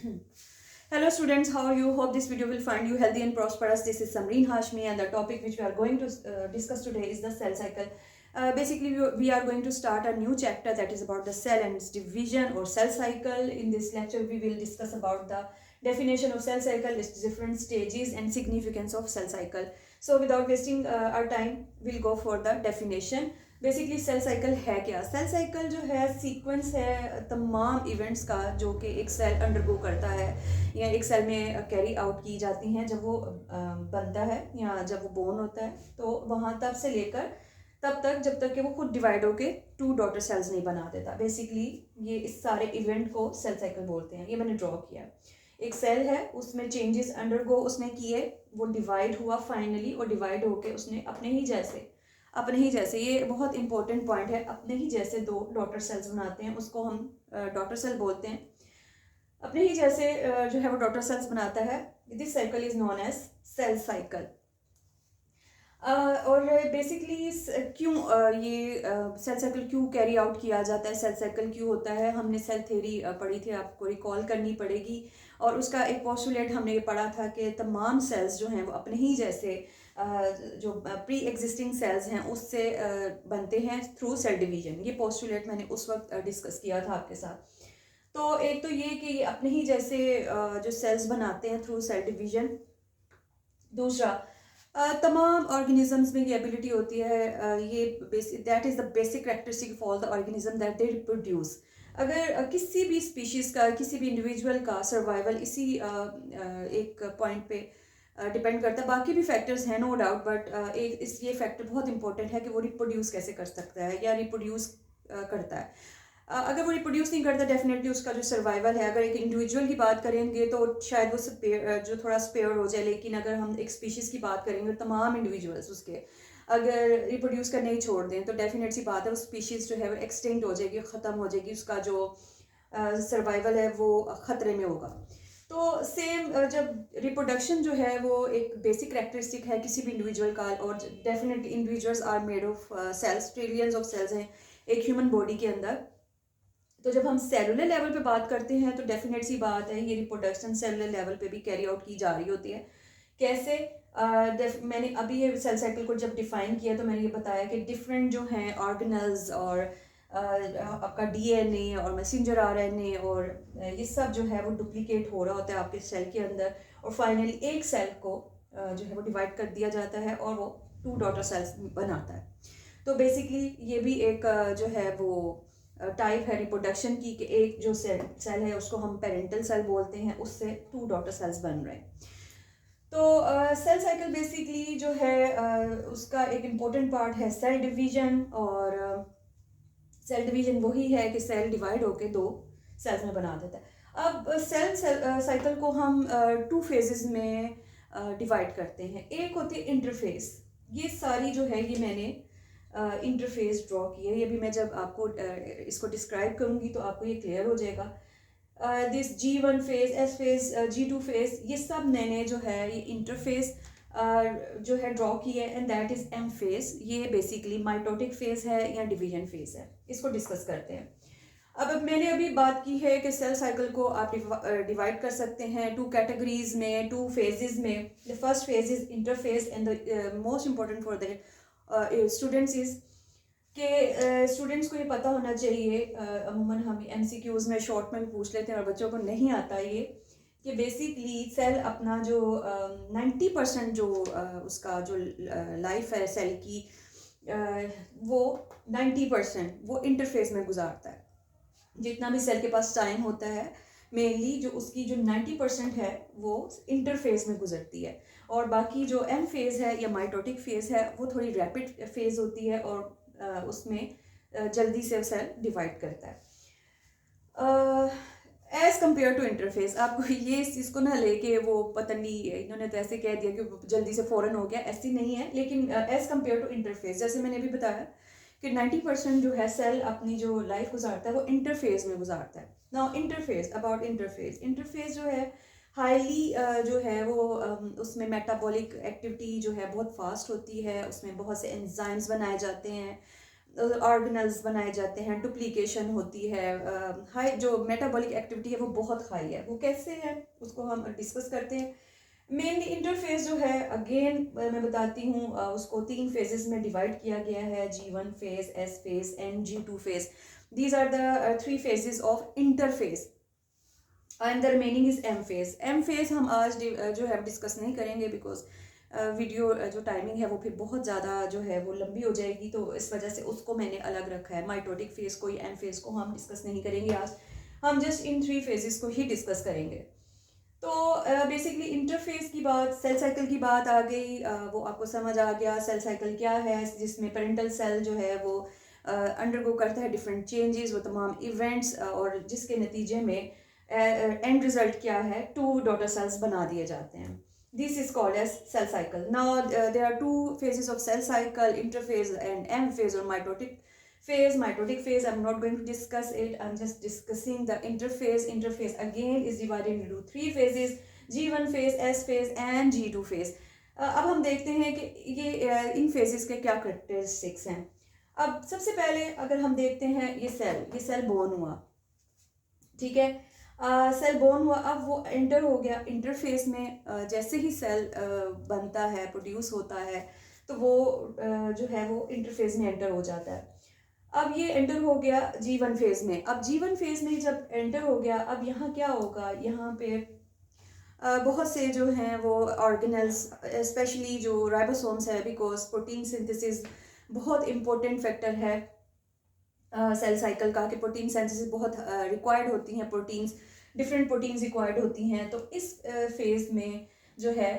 Hello students, how are you? Hope this video will find you healthy and prosperous. This is Samreen Hashmi and the topic which we are going to discuss today is the cell cycle. Basically, we are going to start a new chapter that is about the cell and its division or cell cycle. In this lecture, we will discuss about the definition of cell cycle, its different stages and significance of cell cycle. So without wasting our time, we'll go for the definition. Basically cell cycle है क्या? Cell cycle जो है sequence है तमाम events का जो कि एक सेल अंडरगो करता है या एक सेल में कैरी आउट की जाती हैं जब वो बनता है या जब वो बोर्न होता है, तो वहाँ तब से लेकर तब तक जब तक कि वो खुद डिवाइड होके टू डॉटर सेल्स नहीं बना देता। बेसिकली ये इस सारे इवेंट को सेल साइकिल बोलते हैं। ये मैंने ड्रॉ किया। एक सेल है, उसमें चेंजेस अंडरगो उसने किए, वो डिवाइड हुआ फाइनली, और डिवाइड होके उसने अपने ही जैसे ये बहुत इंपॉर्टेंट पॉइंट है, अपने ही जैसे दो डॉटर सेल्स बनाते हैं, उसको हम डॉटर सेल बोलते हैं। अपने ही जैसे जो है वो डॉटर सेल्स बनाता है। This cycle is known as cell cycle. और बेसिकली क्यों ये सेल साइकिल क्यों कैरी आउट किया जाता है, सेल साइकिल क्यों होता है, हमने सेल थ्योरी पढ़ी थी, आपको रिकॉल करनी पड़ेगी। और उसका एक पोस्टुलेट हमने ये पढ़ा था कि तमाम सेल्स जो हैं वो अपने ही जैसे जो प्री एग्जिस्टिंग सेल्स हैं उससे बनते हैं थ्रू सेल डिवीजन। ये पोस्टुलेट मैंने उस वक्त डिस्कस किया था आपके साथ। तो एक तो ये कि ये अपने ही जैसे जो सेल्स बनाते हैं थ्रू सेल डिवीजन। दूसरा, तमाम ऑर्गेनिजम्स में ये एबिलिटी होती है, ये that is the basic characteristic of all the organism that they reproduce. अगर किसी भी स्पीशीज़ का, किसी भी इंडिविजुअल का सर्वाइवल इसी एक पॉइंट पे डिपेंड करता है। बाकी भी फैक्टर्स हैं नो डाउट, बट ये फैक्टर बहुत इंपॉर्टेंट है कि वो रिप्रोड्यूस कैसे कर सकता है या रिप्रोड्यूस करता है। अगर वो रिप्रोड्यूस नहीं करता, डेफिनेटली उसका जो सर्वाइवल है, अगर एक इंडिविजुअल की बात करेंगे तो शायद वो जो थोड़ा स्पेयर हो जाए, लेकिन अगर हम एक स्पीशीज़ की बात करेंगे तमाम इंडिविजुअल्स उसके अगर रिप्रोड्यूस करने ही छोड़ दें तो डेफिनेट सी बात है उस स्पीशीज़ जो है वो एक्सटिंक्ट हो जाएगी, ख़त्म हो जाएगी, उसका जो सर्वाइवल है वो ख़तरे में होगा। तो सेम जब रिप्रोडक्शन जो है वो एक बेसिक करेक्टरिस्टिक है किसी भी इंडिविजुअल का, और definitely individuals are made of cells, trillions of cells हैं एक ह्यूमन बॉडी के अंदर। तो जब हम सेलुलर लेवल पे बात करते हैं तो डेफिनेट सी बात है ये रिप्रोडक्शन सेलुलर लेवल पे भी कैरी आउट की जा रही होती है। कैसे? मैंने अभी ये सेल साइकिल को जब डिफाइन किया तो मैंने ये बताया कि डिफरेंट जो हैं ऑर्गेनल्स और आपका डीएनए और मैसेंजर आरएनए और ये सब जो है वो डुप्लीकेट हो रहा होता है आपके सेल के अंदर, और फाइनली एक सेल को जो है वो डिवाइड कर दिया जाता है और वो टू डॉटर सेल्स बनाता है। तो बेसिकली ये भी एक जो है वो टाइप है रिप्रोडक्शन की कि एक जो सेल है उसको हम पेरेंटल सेल बोलते हैं, उससे टू डॉटर सेल्स बन रहे हैं। तो सेल साइकिल बेसिकली जो है उसका एक इम्पोर्टेंट पार्ट है सेल डिवीजन, और सेल डिवीजन वही है कि सेल डिवाइड होके दो सेल्स में बना देता है। अब सेल साइकिल को हम टू फेजेस में डिवाइड करते हैं। एक होती है इंटरफेस। ये सारी जो है ये मैंने इंटरफेस ड्रॉ की है। ये भी मैं जब आपको इसको डिस्क्राइब करूँगी तो आपको ये क्लियर हो जाएगा। This G1 phase, S phase, G2 phase, ये सब मैंने जो है ये इंटरफेस जो है ड्रॉ की है, and that is M phase. ये बेसिकली माइटोटिक फेज है या डिवीजन फेज है। इसको डिस्कस करते हैं। अब मैंने अभी बात की है कि सेल साइकिल को आप डिवाइड कर सकते हैं टू कैटेगरीज में, टू फेजेस में। The first phase is interface, and the most important for the students is कि स्टूडेंट्स को ये पता होना चाहिए। अमूमन हम MCQs में शॉर्ट में भी पूछ लेते हैं और बच्चों को नहीं आता ये, कि बेसिकली सेल अपना जो 90% जो उसका जो लाइफ है सेल की, वो 90% वो इंटरफेस में गुजारता है। जितना भी सेल के पास टाइम होता है मेनली जो उसकी जो 90% है वो इंटरफेज में गुजरती है, और बाकी जो M फेज़ है या माइटोटिक फेज़ है वो थोड़ी रैपिड फेज़ होती है, और उसमें जल्दी से सेल डिवाइड करता है एज़ कम्पेयर टू इंटरफेस। आपको ये इस चीज़ को ना लेके वो पता नहीं इन्होंने तो ऐसे कह दिया कि जल्दी से फ़ौरन हो गया, ऐसी नहीं है, लेकिन एज़ कम्पेयर टू इंटरफेस जैसे मैंने भी बताया कि 90% जो है सेल अपनी जो लाइफ गुजारता है वो इंटरफेस में गुजारता है। नाउ इंटरफेस, अबाउट इंटरफेस जो है हाईली जो है वो उसमें मेटाबॉलिक एक्टिविटी जो है बहुत फास्ट होती है, उसमें बहुत से एंजाइम्स बनाए जाते हैं, ऑर्गेनल्स बनाए जाते हैं, डुप्लीकेशन होती है, हाई जो मेटाबॉलिक एक्टिविटी है वो बहुत हाई है। वो कैसे है उसको हम डिस्कस करते हैं। मेनली इंटरफेस जो है अगेन मैं बताती हूँ, उसको 3 फेजेस में डिवाइड किया गया है, G1 phase, S phase and G2 phase. These are the 3 phases of interphase and the remaining is M phase. M phase हम आज जो है डिस्कस नहीं करेंगे बिकॉज वीडियो जो टाइमिंग है वो फिर बहुत ज़्यादा जो है वो लंबी हो जाएगी, तो इस वजह से उसको मैंने अलग रखा है। माइटोटिक फेज को या M फेज को हम डिस्कस नहीं करेंगे आज, हम जस्ट इन 3 फेजेस को ही डिस्कस करेंगे। तो बेसिकली इंटरफेस की बात, सेल साइकिल की बात आ गई, वो आपको समझ आ गया सेल साइकिल क्या है, जिसमें पेरेंटल सेल जो है वो अंडरगो करता है डिफरेंट चेंजेस, वो तमाम इवेंट्स, और जिसके नतीजे में एंड रिजल्ट क्या है, 2 डॉटर सेल्स बना दिए जाते हैं। This is called as cell cycle. Now there are 2 phases of cell cycle, interphase and M phase or mitotic phase. Mitotic phase I'm not going to discuss it, I'm just discussing the interphase. Interphase again is divided into 3 phases, G1 phase, S phase and G2 phase. अब हम देखते हैं कि ये in phases के क्या characteristics हैं। अब सबसे पहले अगर हम देखते हैं ये सेल बोर्न हुआ, ठीक है, सेल बोर्न हुआ, अब वो एंटर हो गया इंटरफेस में। जैसे ही सेल बनता है, प्रोड्यूस होता है, तो वो जो है वो इंटरफेस में एंटर हो जाता है। अब ये एंटर हो गया G1 फेज में। अब G1 फेज में जब एंटर हो गया, अब यहाँ क्या होगा, यहाँ पे बहुत से जो हैं वो ऑर्गेनल्स, स्पेशली जो राइबोसोम्स है, बिकॉज प्रोटीन सिंथेसिस बहुत इम्पोर्टेंट फैक्टर है सेल साइकिल का, कि प्रोटीन सिंथेसिस बहुत रिक्वायर्ड होती हैं, प्रोटीन्स डिफरेंट प्रोटीन्स रिक्वायर्ड होती हैं। तो इस फेज में जो है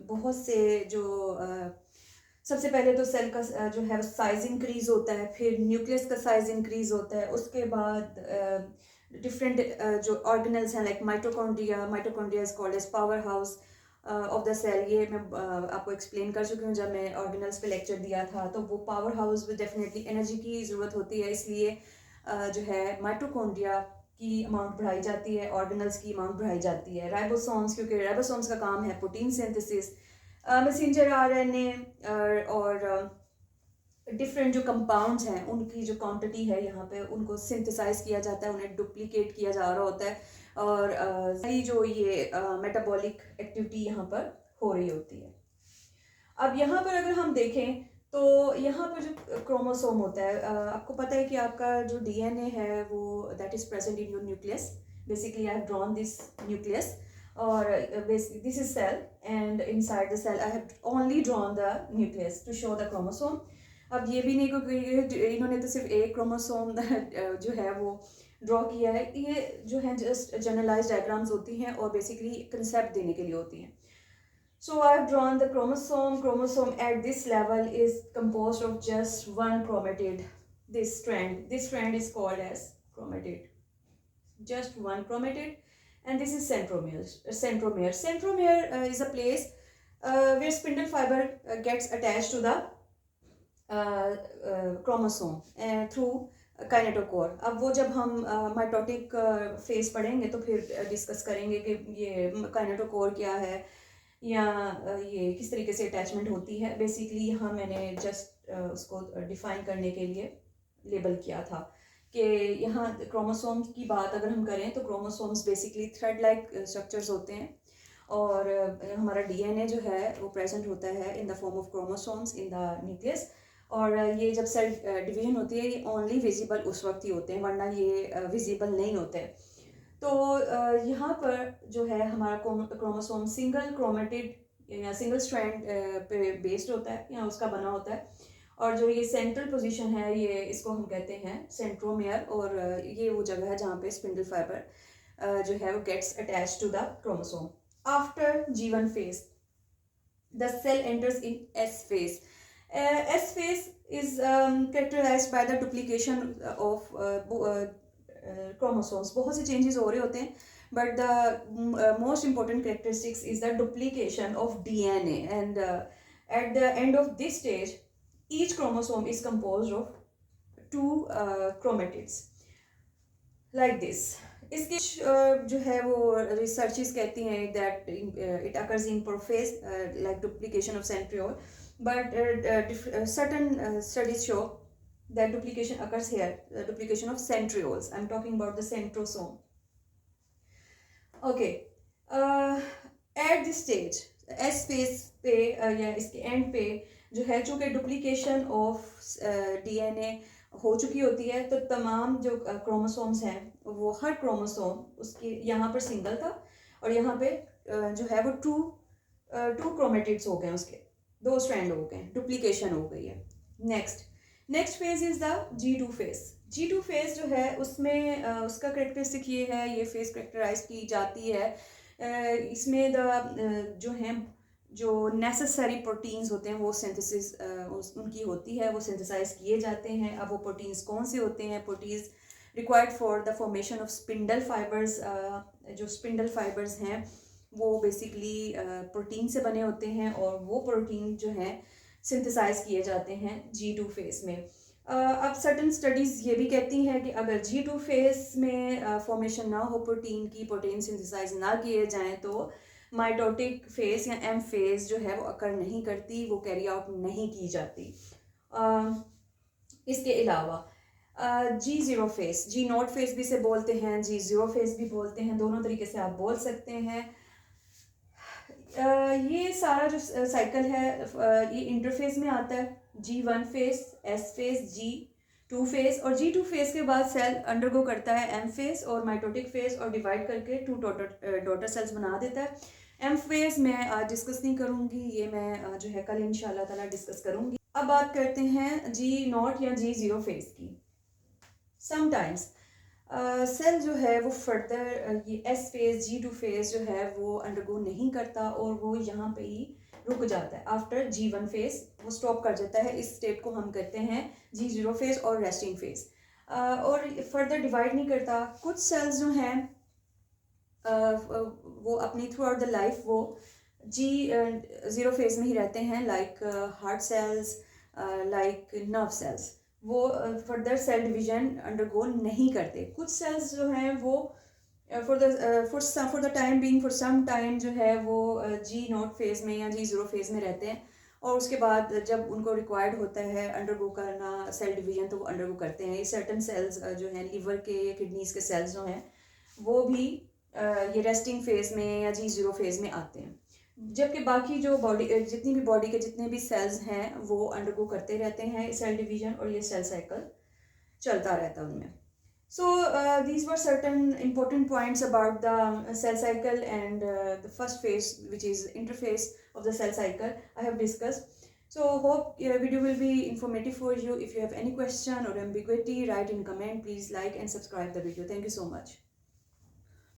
बहुत से जो सबसे पहले तो सेल का जो है साइज इंक्रीज होता है, फिर न्यूक्लियस का साइज इंक्रीज होता है, उसके बाद डिफरेंट जो ऑर्गेनल्स हैं like mitochondria is called as powerhouse of the cell. ये मैं आपको एक्सप्लेन कर चुकी हूँ जब मैं ऑर्गेनल्स पे लेक्चर दिया था। तो वो पावर हाउस में डेफिनेटली एनर्जी की ज़रूरत होती है, इसलिए जो है माइटोकॉन्ड्रिया की अमाउंट बढ़ाई जाती है, ऑर्गेनल्स की अमाउंट बढ़ाई जाती है। राइबोसोम्स, क्योंकि राइबोसोम्स का काम है प्रोटीन सिंथेसिस, मैसेंजर आरएनए और डिफरेंट जो कंपाउंड्स हैं उनकी जो क्वांटिटी है यहाँ पे उनको सिंथेसाइज किया जाता है, उन्हें डुप्लीकेट किया जा रहा होता है, और सारी जो ये मेटाबॉलिक एक्टिविटी यहाँ पर हो रही होती है। अब यहाँ पर अगर हम देखें तो यहाँ पर जो क्रोमोसोम होता है, आपको पता है कि आपका जो डीएनए है वो that is present in your nucleus. Basically I have drawn this nucleus, और this is cell, and inside the cell I have only drawn the nucleus to show the chromosome. अब ये भी नहीं क्योंकि इन्होंने तो सिर्फ एक क्रोमोसोम जो है वो ड्रॉ किया है, ये जो है जस्ट जनरलाइज डायग्राम्स होती हैं और बेसिकली कंसेप्ट देने के लिए होती हैं। So I have drawn the chromosome. Chromosome at this level is composed of just one chromatid. This strand is called as chromatid. Just one chromatid, and this is centromere. Centromere is a place where spindle fiber gets attached to the chromosome through kinetochore. अब वो जब हम mitotic phase पढ़ेंगे तो फिर discuss करेंगे कि ये काइनेटोकोर क्या है या ये किस तरीके से अटैचमेंट होती है। बेसिकली यहाँ मैंने जस्ट उसको डिफाइन करने के लिए लेबल किया था कि यहाँ क्रोमोसोम्स की बात अगर हम करें तो chromosomes basically thread like structures होते हैं, और हमारा डीएनए जो है वो प्रेजेंट होता है in the form of chromosomes in the nucleus. और ये जब सेल डिवीजन होती है ये ओनली विजिबल उस वक्त ही होते हैं, वरना ये विजिबल नहीं होते। तो यहाँ पर जो है हमारा क्रोमोसोम सिंगल क्रोमेटिड या सिंगल स्ट्रैंड पे बेस्ड होता है या उसका बना होता है, और जो ये सेंट्रल पोजीशन है ये इसको हम कहते हैं सेंट्रोमियर, और ये वो जगह है जहाँ पे स्पिंडल फाइबर जो है वो gets attach to the chromosome. After G1 phase the cell enters in S phase. S phase is characterized by the duplication of chromosomes. बहुत से changes हो रहे होते हैं, but the most important characteristics is the duplication of DNA, and at the end of this stage each chromosome is composed of 2 chromatids like this. इसकी जो है वो रिसर्चेस कहती हैं that it occurs in prophase like duplication of centriole, but certain studies show that duplication occurs here, duplication of centrioles. I'm talking about the centrosome. Okay, at this stage S phase पे या इसके and पे जो है, चूँकि duplication of DNA हो चुकी होती है, तो तमाम जो क्रोमोसोम्स हैं वो हर क्रोमोसोम उसके यहाँ पर सिंगल था और यहाँ पे जो है वो टू क्रोमेटिड्स हो गए, उसके 2 स्ट्रैंड हो गए, डुप्लीकेशन हो गई है। Next phase is the G2 phase. G2 phase जो है उसमें उसका करेक्टरिस्टिक ये है, ये फेज करेक्टराइज की जाती है इसमें जो हैं जो नेसेसरी प्रोटीन्स होते हैं वो सिंथेसिस उनकी होती है, वो सिंथेसाइज किए जाते हैं। अब वो प्रोटीन्स कौन से होते हैं? Proteins required for the formation of spindle fibres. जो स्पिंडल फाइबर्स हैं वो बेसिकली प्रोटीन से बने होते हैं और वो प्रोटीन जो हैं सिंथेसाइज किए जाते हैं G2 फेज में। अब सर्टन स्टडीज़ ये भी कहती हैं कि अगर G2 फेज में फॉर्मेशन ना हो प्रोटीन की, प्रोटीन सिंथेसाइज ना किए जाएं, तो माइटोटिक फेज या एम फेज जो है वो अकर नहीं करती, वो कैरी आउट नहीं की जाती। इसके अलावा G0 फेज, G0 फेज भी से बोलते हैं, G0 फेज भी बोलते हैं, दोनों तरीके से आप बोल सकते हैं। ये सारा जो साइकिल है ये इंटरफेज में आता है। G1 phase, S phase, G2 phase, और G2 फेज के बाद सेल अंडरगो करता है M फेज और माइटोटिक फेज और डिवाइड करके 2 डॉटर सेल्स बना देता है। M फेज मैं आज डिस्कस नहीं करूँगी, ये मैं जो है कल इंशाल्लाह ताला डिस्कस करूँगी। अब बात करते हैं G0 या G0 फेज की। समटाइम्स सेल जो है वो फर्दर ये एस फेज, G2 फेज जो है वो अंडरगो नहीं करता और वो यहाँ पे ही रुक जाता है। आफ्टर G1 फेज वो स्टॉप कर जाता है। इस स्टेट को हम कहते हैं G0 फेज और रेस्टिंग फेज। और फर्दर डिवाइड नहीं करता। कुछ सेल्स जो हैं वो अपनी थ्रू आउट द लाइफ वो G0 फेज में ही रहते हैं, like heart cells, like nerve cells. वो फर्दर सेल डिवीजन अंडरगो नहीं करते। कुछ सेल्स जो हैं वो for the time being, for some time जो है वो G0 फेज में या G0 फेज में रहते हैं और उसके बाद जब उनको रिक्वायर्ड होता है अंडरगो करना सेल डिवीजन तो वो अंडरगो करते हैं। ये सर्टन सेल्स जो हैं लीवर के, किडनीज के सेल्स जो हैं वो भी ये रेस्टिंग फेज में या G0 फेज में आते हैं। जबकि बाकी जो बॉडी, जितनी भी बॉडी के जितने भी सेल्स हैं वो अंडरगो करते रहते हैं सेल डिवीजन और ये सेल साइकिल चलता रहता है उनमें। So these were certain important points about the cell cycle and the first phase, which is interphase of the cell cycle, I have discussed. So hope video will be informative for you. If you have any question or ambiguity, write in comment. Please like and subscribe the video. Thank you so much.